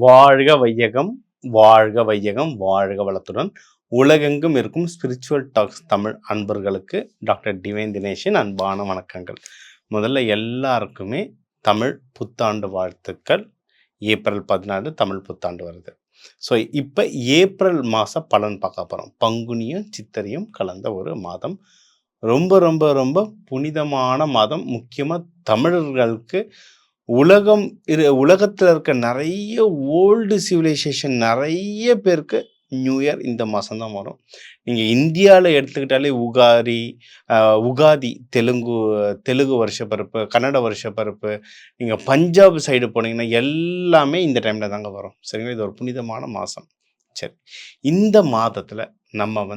வாழ்க வையகம், வாழ்க வையகம், வாழ்க வளத்துடன் உலகெங்கும் இருக்கும் ஸ்பிரிச்சுவல் டாக்ஸ் தமிழ் அன்பர்களுக்கு டாக்டர் டிவைன் தினேஷின் அன்பான வணக்கங்கள். முதல்ல எல்லாருக்குமே தமிழ் புத்தாண்டு வாழ்த்துக்கள். ஏப்ரல் 14 தமிழ் புத்தாண்டு வருது. ஸோ இப்போ ஏப்ரல் மாத பலன் பார்க்க போகிறோம். பங்குனியும் சித்திரையும் கலந்த ஒரு மாதம். ரொம்ப ரொம்ப ரொம்ப புனிதமான மாதம். முக்கியமாக தமிழர்களுக்கு உலகத்தில் இருக்க நிறைய ஓல்டு சிவிலைசேஷன் நிறைய பேருக்கு நியூ இயர் இந்த மாதம் தான் வரும். நீங்கள் இந்தியாவில் எடுத்துக்கிட்டாலே உகாதி தெலுங்கு வருஷப்பிறப்பு, கன்னட வருஷப்பிறப்பு, நீங்கள் பஞ்சாப் சைடு போனீங்கன்னா எல்லாமே இந்த டைமில் தாங்க வரும். சரிங்களா? இது ஒரு புனிதமான மாதம். சரி, இந்த மாதத்தில் நம்ம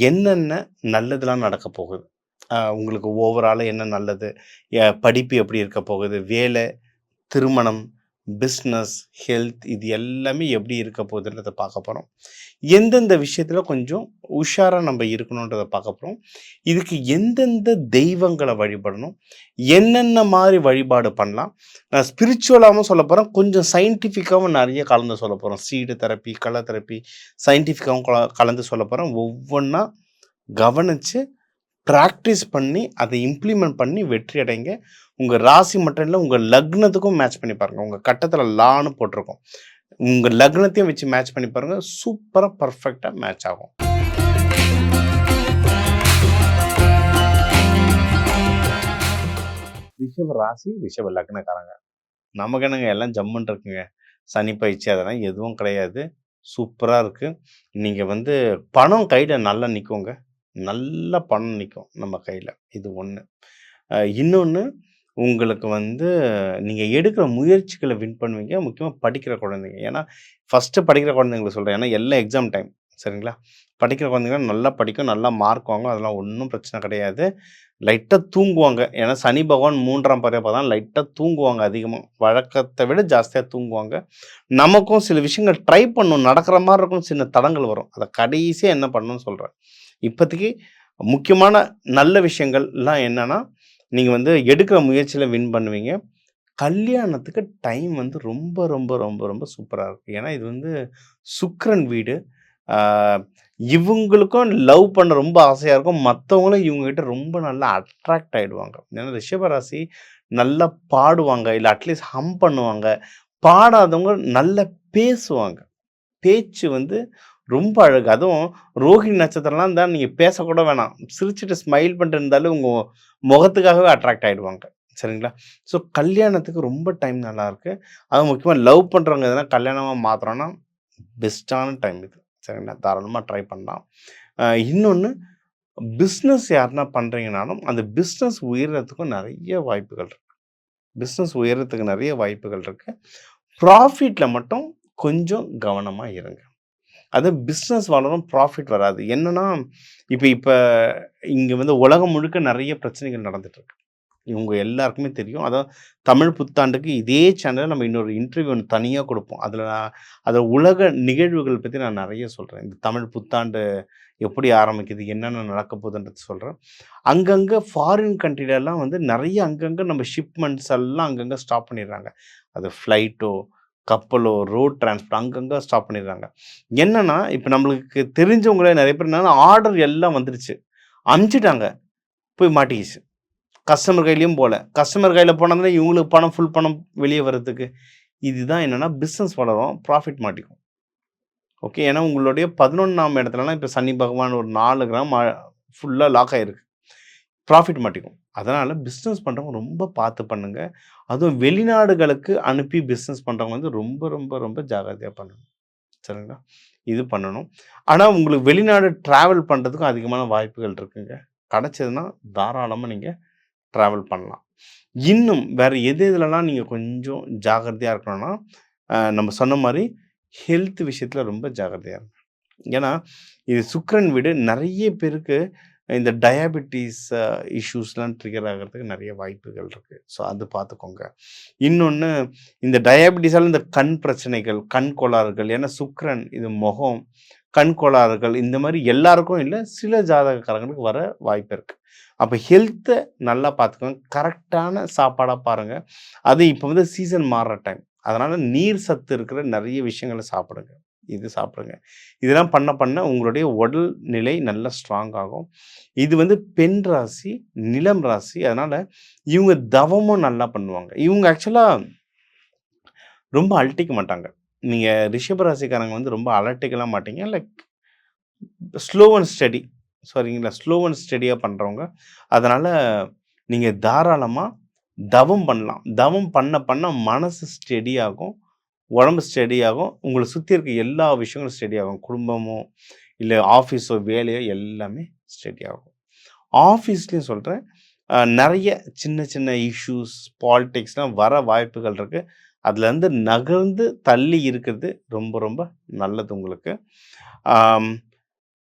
என்னென்ன நல்லதெல்லாம் நடக்க போகுது, உங்களுக்கு ஓவராலாக என்ன நல்லது, படிப்பு எப்படி இருக்க போகுது, வேலை, திருமணம், பிஸ்னஸ், ஹெல்த், இது எல்லாமே எப்படி இருக்க போகுதுன்றதை பார்க்க போகிறோம். எந்தெந்த விஷயத்தில் கொஞ்சம் உஷாராக நம்ம இருக்கணுன்றதை பார்க்க போகிறோம். இதுக்கு எந்தெந்த தெய்வங்களை வழிபடணும், என்னென்ன மாதிரி வழிபாடு பண்ணலாம், நான் ஸ்பிரிச்சுவலாகவும் சொல்ல போகிறேன், கொஞ்சம் சயின்டிஃபிக்காகவும் நிறைய கலந்து சொல்ல போகிறோம். சீடு தெரப்பி, கலர் தெரப்பி, சயின்டிஃபிக்காகவும் கலந்து சொல்ல போகிறோம். ஒவ்வொன்றா கவனித்து ப்ராக்டிஸ் பண்ணி அதை இம்ப்ளிமெண்ட் பண்ணி வெற்றி அடைங்க. உங்கள் ராசி மட்டும் இல்லை, உங்கள் லக்னத்துக்கும் மேட்ச் பண்ணி பாருங்கள். உங்கள் கட்டத்தில் லான்னு போட்டிருக்கோம், உங்கள் லக்னத்தையும் வச்சு மேட்ச் பண்ணி பாருங்கள். சூப்பராக பர்ஃபெக்டாக மேட்ச் ஆகும். ரிஷப ராசி, ரிஷப லக்னக்காரங்க, நமக்கு என்னங்க எல்லாம் ஜம்முன்னு இருக்குங்க. சனி பயிற்சி அதெல்லாம் எதுவும் கிடையாது. சூப்பராக இருக்குது. நீங்கள் பணம் கையில் நல்லா நிற்குங்க. நல்ல பணம் நிற்கும் நம்ம கையில். இது ஒன்று. இன்னொன்று, உங்களுக்கு நீங்கள் எடுக்கிற முயற்சிகளை வின் பண்ணுவீங்க. முக்கியமாக படிக்கிற குழந்தைங்க. ஏன்னா ஃபஸ்ட்டு படிக்கிற குழந்தைங்களுக்கு சொல்கிறேன். ஏன்னா எல்லாம் எக்ஸாம் டைம். சரிங்களா? படிக்கிற குழந்தைங்க நல்லா படிக்கும், நல்லா மார்க் வாங்கும். அதெல்லாம் ஒன்றும் பிரச்சனை கிடையாது. லைட்டாக தூங்குவாங்க. ஏன்னா சனி பகவான் 3ஆம் பார்வை தான். லைட்டாக தூங்குவாங்க. அதிகமாக வழக்கத்தை விட ஜாஸ்தியாக தூங்குவாங்க. நமக்கும் சில விஷயங்கள் ட்ரை பண்ணணும், நடக்கிற மாதிரி இருக்கும், சின்ன தடங்கள் வரும். அதை கடைசியாக என்ன பண்ணணும்னு சொல்கிறேன். இப்போதைக்கு முக்கியமான நல்ல விஷயங்கள்லாம் என்னென்னா, நீங்கள் எடுக்கிற முயற்சியில் வின் பண்ணுவீங்க. கல்யாணத்துக்கு டைம் ரொம்ப ரொம்ப ரொம்ப ரொம்ப சூப்பராக இருக்குது. ஏன்னா இது சுக்கிரன் வீடு. இவங்களுக்கும் லவ் பண்ண ரொம்ப ஆசையாக இருக்கும். மற்றவங்களும் இவங்ககிட்ட ரொம்ப நல்லா அட்ராக்ட் ஆகிடுவாங்க. ஏன்னா ரிஷபராசி நல்லா பாடுவாங்க, இல்லை அட்லீஸ்ட் ஹம் பண்ணுவாங்க. பாடாதவங்க நல்லா பேசுவாங்க. பேச்சு ரொம்ப அழகு. அதுவும் ரோஹிணி நட்சத்திரம்லாம் தான், நீங்கள் பேசக்கூட வேணாம், சிரிச்சுட்டு ஸ்மைல் பண்ணிட்டு இருந்தாலும் உங்கள் முகத்துக்காகவே அட்ராக்ட் ஆகிடுவாங்க. சரிங்களா? ஸோ கல்யாணத்துக்கு ரொம்ப டைம் நல்லாயிருக்கு. அதுவும் முக்கியமாக லவ் பண்ணுறவங்க எதனா கல்யாணமாக மாத்திரம்னா பெஸ்ட்டான டைம் இது. சரிங்களா? தாராளமாக ட்ரை பண்ணலாம். இன்னொன்று, பிஸ்னஸ் யாருன்னா பண்ணுறீங்கனாலும் அந்த பிஸ்னஸ் உயர்றதுக்கும் நிறைய வாய்ப்புகள் இருக்குது. பிஸ்னஸ் உயர்றதுக்கு நிறைய வாய்ப்புகள் இருக்குது. ப்ராஃபிட்டில் மட்டும் கொஞ்சம் கவனமாக இருங்க. அது பிஸ்னஸ் வளரும், ப்ராஃபிட் வராது. என்னென்னா, இப்போ இங்கே உலகம் முழுக்க நிறைய பிரச்சனைகள் நடந்துகிட்ருக்கு. இவங்க எல்லாருக்குமே தெரியும். அதான் தமிழ் புத்தாண்டுக்கு இதே சேனலில் நம்ம இன்னொரு இன்டர்வியூ ஒன்று தனியாக கொடுப்போம். அதில் உலக நிகழ்வுகள் பற்றி நான் நிறைய சொல்கிறேன். இந்த தமிழ் புத்தாண்டு எப்படி ஆரம்பிக்குது, என்னென்ன நடக்க போகுதுன்றது சொல்கிறேன். அங்கங்கே ஃபாரின் கண்ட்ரிலெலாம் நிறைய அங்கங்கே நம்ம ஷிப்மெண்ட்ஸ் எல்லாம் அங்கங்கே ஸ்டாப் பண்ணிடுறாங்க. அது ஃப்ளைட்டோ, கப்பலோ, ரோட் டிரான்ஸ்போர்ட் அங்கங்கே ஸ்டாப் பண்ணிடுறாங்க. என்னென்னா, இப்போ நம்மளுக்கு தெரிஞ்சவங்களே நிறைய பேர் என்னென்னா, ஆர்டர் எல்லாம் வந்துடுச்சு, அனுப்பிச்சிட்டாங்க, போய் மாட்டிக்கிச்சு. கஸ்டமர் கையிலையும் போகல. கஸ்டமர் கையில் போனதுன்னா இவங்களுக்கு பணம், ஃபுல் பணம் வெளியே வர்றதுக்கு. இதுதான் என்னென்னா, பிஸ்னஸ் வளரும், ப்ராஃபிட் மாட்டிக்கும். ஓகே. ஏன்னா உங்களுடைய 11ஆம் இடத்துலலாம் இப்போ சனி பகவான் ஒரு 4 கிராம் ஃபுல்லாக லாக் ஆகிருக்கு. ப்ராஃபிட் மாட்டிக்கும். அதனால் பிஸ்னஸ் பண்ணுறவங்க ரொம்ப பார்த்து பண்ணுங்கள். அதுவும் வெளிநாடுகளுக்கு அனுப்பி பிஸ்னஸ் பண்ணுறவங்க ரொம்ப ரொம்ப ரொம்ப ஜாகிரதையாக பண்ணணும். சரிங்களா? இது பண்ணணும். ஆனால் உங்களுக்கு வெளிநாடு ட்ராவல் பண்ணுறதுக்கும் அதிகமான வாய்ப்புகள் இருக்குங்க. கிடச்சதுன்னா தாராளமாக நீங்கள் ட்ராவல் பண்ணலாம். இன்னும் வேறு எதுலலாம் நீங்கள் கொஞ்சம் ஜாகிரதையாக இருக்கணும்னா, நம்ம சொன்ன மாதிரி ஹெல்த் விஷயத்தில் ரொம்ப ஜாகிரதையாக இருங்க. ஏன்னா இது சுக்கிரன் வீடு. நிறைய பேருக்கு இந்த டயாபெட்டிஸ் இஷ்யூஸ்லாம் ட்ரிகர் ஆகிறதுக்கு நிறைய வாய்ப்புகள் இருக்குது. ஸோ அது பார்த்துக்கோங்க. இன்னொன்று, இந்த டயாபெட்டிஸால் இந்த கண் பிரச்சனைகள், கண் கோளாறுகள், ஏன்னா சுக்கிரன் இது முகம், கண் கோளாறுகள் இந்த மாதிரி எல்லாருக்கும் இல்லை, சில ஜாதகக்காரங்களுக்கு வர வாய்ப்பு இருக்குது. அப்போ ஹெல்த்தை நல்லா பார்த்துக்கோங்க. கரெக்டான சாப்பாடாக பாருங்கள். அது இப்போ சீசன் மாறுற டைம். அதனால நீர் சத்து இருக்கிற நிறைய விஷயங்கள சாப்பிடுங்க. இது சாப்பிடுங்க. இதெல்லாம் பண்ண பண்ண உங்களுடைய உடல் நிலை நல்லா ஸ்ட்ராங் ஆகும். இது வந்து பெண் ராசி, நிலம் ராசி. அதனால இவங்க தவமும் நல்லா பண்ணுவாங்க. இவங்க ஆக்சுவலா ரொம்ப அழட்டிக்க மாட்டாங்க. நீங்க ரிஷப ராசிக்காரங்க வந்து ரொம்ப அலட்டிக்கலாம் மாட்டீங்க. Like slow and study. சரிங்களா? ஸ்லோ அண்ட் ஸ்டடியா பண்றவங்க. அதனால நீங்க தாராளமா தவம் பண்ணலாம். தவம் பண்ண பண்ண மனசு ஸ்டெடி ஆகும். உடம்பு ஸ்டெடி ஆகும். உங்கள சுத்தி இருக்க எல்லா விஷயங்களும் ஸ்டெடி ஆகும். குடும்பமோ, இல்ல ஆஃபீஸோ, வேலையோ எல்லாமே ஸ்டெடி ஆகும். ஆஃபீஸ்லயும் சொல்றேன். நெறைய சின்ன சின்ன இஷ்யூஸ், பாலிடிக்ஸ்லாம் வர வாய்ப்புகள் இருக்கு. அதுலேருந்து நகர்ந்து தள்ளி இருக்கிறது ரொம்ப ரொம்ப நல்லது உங்களுக்கு. ஆம்.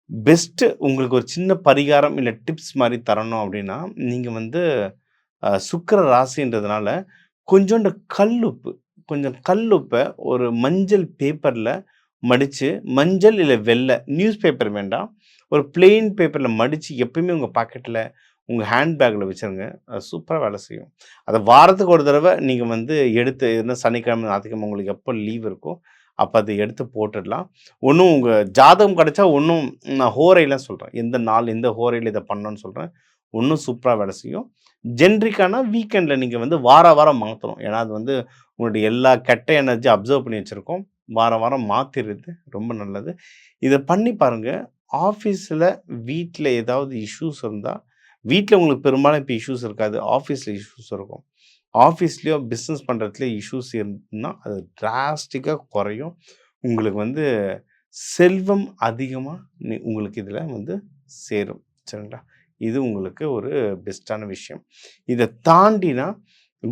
பெஸ்ட்டு உங்களுக்கு ஒரு சின்ன பரிகாரம் இல்ல டிப்ஸ் மாரி தரணும் அப்டின்னா, நீங்க வந்து சுக்கிர ராசின்றதுனால கொஞ்சோண்டு கல்லுப்பு, கொஞ்சம் கல்லுப்ப ஒரு மஞ்சள் பேப்பர்ல மடிச்சு, மஞ்சள் இல்ல வெள்ள நியூஸ் பேப்பர் வேண்டாம். ஒரு பிளெயின் பேப்பர்ல மடிச்சு எப்பயுமே உங்க பாக்கெட்ல, உங்க ஹேண்ட் பேக்ல வச்சுருங்க. அது சூப்பரா வேலை செய்யும். அத வாரத்துக்கு ஒரு தடவ நீங்க வந்து எடுத்து என்ன சனிக்கிழமை, ஞாயித்துக்கிழமை உங்களுக்கு எப்போ லீவ் இருக்கோ, அப்ப அத எடுத்து போட்டுடலாம். ஒண்ணும் உங்க ஜாதகம் கிடைச்சா ஒண்ணும் நான் ஹோரைலாம் சொல்றேன். எந்த நாள், எந்த ஹோரையில இத பண்ணணும்னு சொல்றேன். இன்னும் சூப்பரா வேலை செய்யும். ஜென்ரிக்கானா வீக்கெண்ட்ல நீங்க வந்து வாரம் மாத்தணும். ஏன்னா, அது வந்து உங்களுடைய எல்லா கெட்ட எனர்ஜி அப்சர்வ் பண்ணி வச்சிருக்கும். வாரம் மாத்திறது ரொம்ப நல்லது. இத பண்ணி பாருங்க. ஆஃபீஸ்ல, வீட்ல ஏதாவது இஷ்யூஸ் இருந்தா, வீட்ல உங்களுக்கு பெரும்பாலும் இப்ப இஷ்யூஸ் இருக்காது. ஆஃபீஸ்ல இஷ்யூஸ் இருக்கும். ஆஃபீஸ்லயோ, பிசினஸ் பண்றதுலயோ இஷ்யூஸ் இருந்துன்னா, அது டிராஸ்டிக்கா குறையும். உங்களுக்கு வந்து செல்வம் அதிகமா உங்களுக்கு இதுல வந்து சேரும். சரிங்களா? இது உங்களுக்கு ஒரு பெஸ்ட்டான விஷயம். இத தாண்டினா,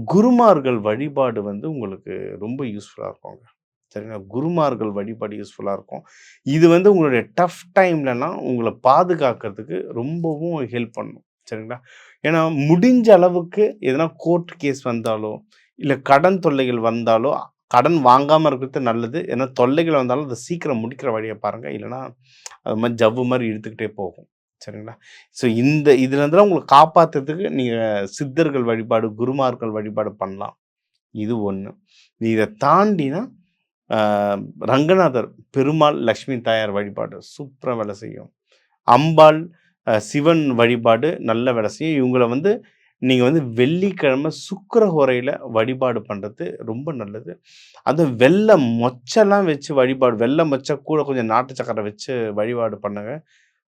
குருமார்கள் வழிபாடு வந்து உங்களுக்கு ரொம்ப யூஸ்ஃபுல்லா இருக்குங்க. சரிங்களா? குருமார்கள் வழிபாடு யூஸ்ஃபுல்லா இருக்கும். இது வந்து உங்களுடைய டஃப் டைம்லலாம் உங்கள பாதுகாக்கிறதுக்கு ரொம்பவும் ஹெல்ப் பண்ணும். சரிங்களா? ஏன்னா, முடிஞ்ச அளவுக்கு எதனா கோர்ட் கேஸ் வந்தாலோ, இல்ல கடன் தொல்லைகள் வந்தாலோ, கடன் வாங்காம இருக்கிறது நல்லது. ஏன்னா தொல்லைகள் வந்தாலும் அத சீக்கிரம் முடிக்கிற வழிய பாருங்க. இல்லன்னா, அது மாரி ஜவ்வு மாரி இழுத்துக்கிட்டே போகும். சரிங்களா? ஸோ இந்த இதுலருந்துலாம் உங்கள காப்பாத்துறதுக்கு நீங்க சித்தர்கள் வழிபாடு, குருமார்கள் வழிபாடு பண்ணலாம். இது 1. இத தாண்டினா, அ ரங்கநாதர், பெருமாள், லட்சுமி தாயார் வழிபாடு சூப்பரா வேலை செய்யும். அம்பாள், சிவன் வழிபாடு நல்ல வேலை செய்யும். இவங்கள வந்து நீங்க வந்து வெள்ளிக்கிழமை சுக்கிர ஹோரையில வழிபாடு பண்றது ரொம்ப நல்லது. அதுவும் வெள்ள மொச்செல்லாம் வச்சு வழிபாடு வெள்ள மொச்ச கூட கொஞ்சம் நாட்டு சர்க்கரை வச்சு வழிபாடு பண்ணுங்க.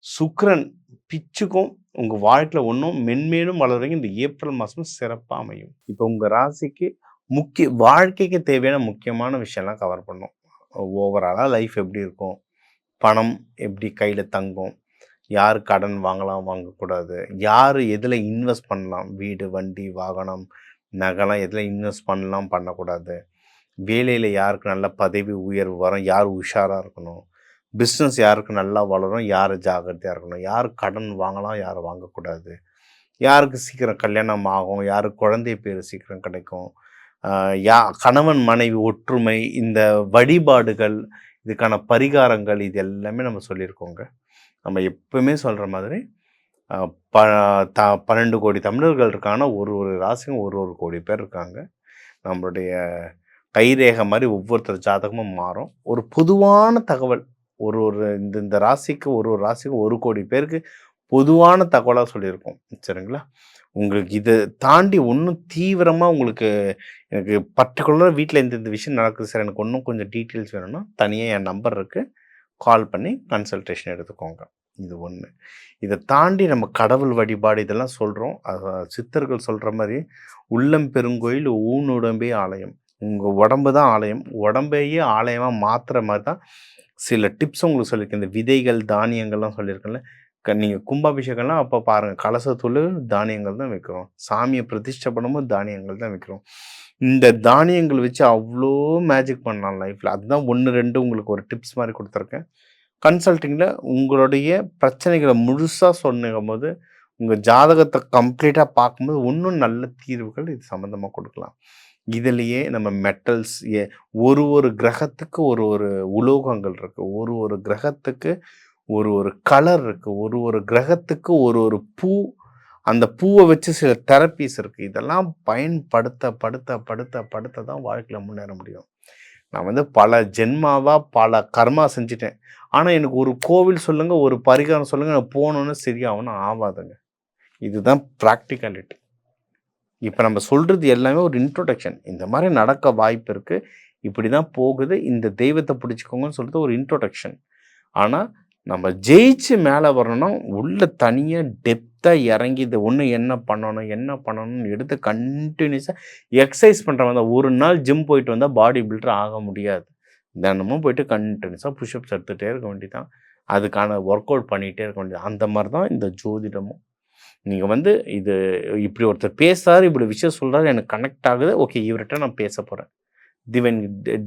சுக்கிரன் பிச்சுக்கும். உங்க வாழ்க்கையில இன்னும் மென்மேலும் வளர்றீங்க. இந்த ஏப்ரல் மாசம் சிறப்பா அமையும். இப்போ உங்க ராசிக்கு வாழ்க்கைக்கு தேவையான முக்கியமான விஷயம்லாம் கவர் பண்ணோம். ஓவராலா லைஃப் எப்படி இருக்கும்? பணம் எப்படி கையில தங்கும்? யார் கடன் வாங்கலாம், வாங்கக்கூடாது? யாரு எதுல இன்வெஸ்ட் பண்ணலாம்? வீடு, வண்டி, வாகனம், நகைலாம் எதுல இன்வெஸ்ட் பண்ணலாம், பண்ணக்கூடாது? வேலையில யாருக்கு நல்ல பதவி உயர்வு வரும்? யார் உஷாரா இருக்கணும்? பிஸ்னஸ் யாருக்கு நல்லா வளரும்? யார் ஜாக்கிரதையா இருக்கணும்? யார் கடன் வாங்கலாம்? யார் வாங்கக்கூடாது? யாருக்கு சீக்கிரம் கல்யாணம் ஆகும்? யாருக்கு குழந்தை பேர் சீக்கிரம் கிடைக்கும்? அ கணவன் மனைவி ஒற்றுமை, இந்த வழிபாடுகள், இதுக்கான பரிகாரங்கள் இது எல்லாமே நம்ம சொல்லியிருக்கோங்க. நம்ம எப்பவுமே சொல்ற மாதிரி அ ப த 12,00,00,000 தமிழர்கள் இருக்காங்கன்னா, ஒரு ஒரு ராசிக்கும் ஒரு ஒரு கோடி பேர் இருக்காங்க. நம்மளுடைய கைரேகை மாரி ஒவ்வொருத்தர் ஜாதகமும் மாறும். ஒரு பொதுவான தகவல். ஒரு ஒரு இந்த இந்த ராசிக்கு ஒரு ஒரு ராசிக்கும் 1,00,00,000 பேருக்கு பொதுவான தகவலா சொல்லியிருக்கோம். சரிங்களா? உங்களுக்கு இத தாண்டி இன்னும் தீவிரமா உங்களுக்கு எனக்கு பர்ட்டிகுலரா வீட்ல இந்த இந்த விஷயம் நடக்குது சார். எனக்கு இன்னும் கொஞ்சம் டீட்டெயில்ஸ் வேணும்னா, தனியா என் நம்பர் இருக்கு. கால் பண்ணி கன்சல்டேஷன் எடுத்துக்கோங்க. இது 1. இத தாண்டி நம்ம கடவுள் வழிபாடு இதெல்லாம் சொல்றோம். சித்தர்கள் சொல்ற மாரி, "உள்ளம் பெருங்கோயில் ஊனுடம்பே ஆலயம்." உங்க உடம்பு தான் ஆலயம். உடம்பையே ஆலயமா மாத்துற மாரி தான் சில டிப்ஸ் உங்களுக்கு சொல்லியிருக்கேன். இந்த விதைகள், தானியங்கள்லாம் சொல்லியிருக்கேன்ல. நீங்க கும்பாபிஷேகம்லாம் அப்ப பாருங்க. கலசத்தூளு தானியங்கள் தான் வைக்கிறோம். சாமிய பிரதிஷ்டை பண்ணும்போது தானியங்கள் தான் வைக்கிறோம். இந்த தானியங்கள் வச்சு அவ்ளோ மேஜிக் பண்ணலாம் லைஃப்ல. அதுதான் 1, 2 உங்களுக்கு ஒரு டிப்ஸ் மாரி குடுத்துருக்கேன். கன்சல்டிங்ல உங்களுடைய பிரச்சனைகள முழுசா சொன்னீங்கம்போது, உங்க ஜாதகத்த கம்ப்ளீட்டா பார்க்கும்போது, இன்னும் நல்ல தீர்வுகள் இது சம்மந்தமா குடுக்கலாம். இதிலேயே நம்ம மெட்டல்ஸ் ஒரு ஒரு கிரகத்துக்கு ஒரு ஒரு உலோகங்கள் இருக்கு. ஒரு ஒரு கிரகத்துக்கு ஒரு ஒரு கலர் இருக்கு. ஒரு ஒரு கிரகத்துக்கு ஒரு ஒரு பூ, அந்த பூவை வச்சு சில தெரப்பீஸ் இருக்குது. இதெல்லாம் படுத்த தான் வாழ்க்கையில் முன்னேற முடியும். நான் வந்து பல ஜென்மாவா பல கர்மா செஞ்சுட்டேன். ஆனால் எனக்கு ஒரு கோவில் சொல்லுங்கள், ஒரு பரிகாரம் சொல்லுங்கள், நான் போகணுன்னு சரியாகணும் ஆகாதுங்க. இதுதான் ப்ராக்டிகாலிட்டி. இப்போ நம்ம சொல்கிறது எல்லாமே ஒரு இன்ட்ரோடக்ஷன். இந்த மாதிரி நடக்க வாய்ப்பு இருக்குது, இப்படி தான் போகுது, இந்த தெய்வத்தை பிடிச்சிக்கோங்கன்னு சொல்லிட்டு ஒரு இன்ட்ரோடக்ஷன். ஆனால் நம்ம ஜெயிச்சு மேலே வரணும்னா உள்ள தனியாக டெப்த்தாக இறங்கி இது ஒன்று என்ன பண்ணணும்னு எடுத்து கண்டினியூஸாக எக்ஸசைஸ் பண்ணுறவங்க தான். ஒரு நாள் ஜிம் போயிட்டு வந்தால் பாடி பில்டர் ஆக முடியாது. தினமும் போயிட்டு கண்டினியூஸாக புஷ்அப்ஸ் எடுத்துகிட்டே இருக்க வேண்டியதான். அதுக்கான ஒர்க் அவுட் பண்ணிகிட்டே இருக்க வேண்டியது. அந்த மாதிரி தான் இந்த ஜோதிடமும். நீங்கள் வந்து இது இப்படி ஒருத்தர் பேசுகிறாரு, இப்படி விஷயம் சொல்கிறாரு, எனக்கு கனெக்ட் ஆகுது, ஓகே இவர்கிட்ட நான் பேச போகிறேன்,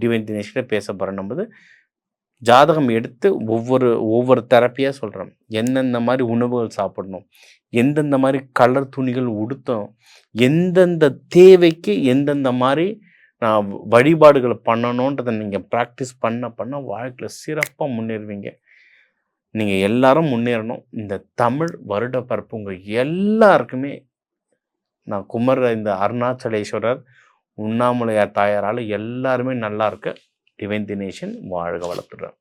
டிவைன் தினேஷ்கிட்ட பேச போகிறேன். நம்ம ஜாதகம் எடுத்து ஒவ்வொரு தெரப்பியாக சொல்கிறோம். எந்தெந்த மாதிரி உணவுகள் சாப்பிடணும், எந்தெந்த மாதிரி கலர் துணிகள் உடுத்தணும், எந்தெந்த தேவைக்கு எந்தெந்த மாதிரி வழிபாடுகளை பண்ணணுன்றதை நீங்கள் ப்ராக்டிஸ் பண்ண வாழ்க்கையில் சிறப்பாக முன்னேறுவீங்க. நீங்கள் எல்லாரும் முன்னேறணும். இந்த தமிழ் வருட பரப்பு உங்கள் எல்லாருக்குமே நான் இந்த அருணாச்சலேஸ்வரர், உண்ணாமலையார் தாயாரால் எல்லாருமே நல்லா இருக்க டிவைன் தினேஷன் வாழ்க வளத்துறார்.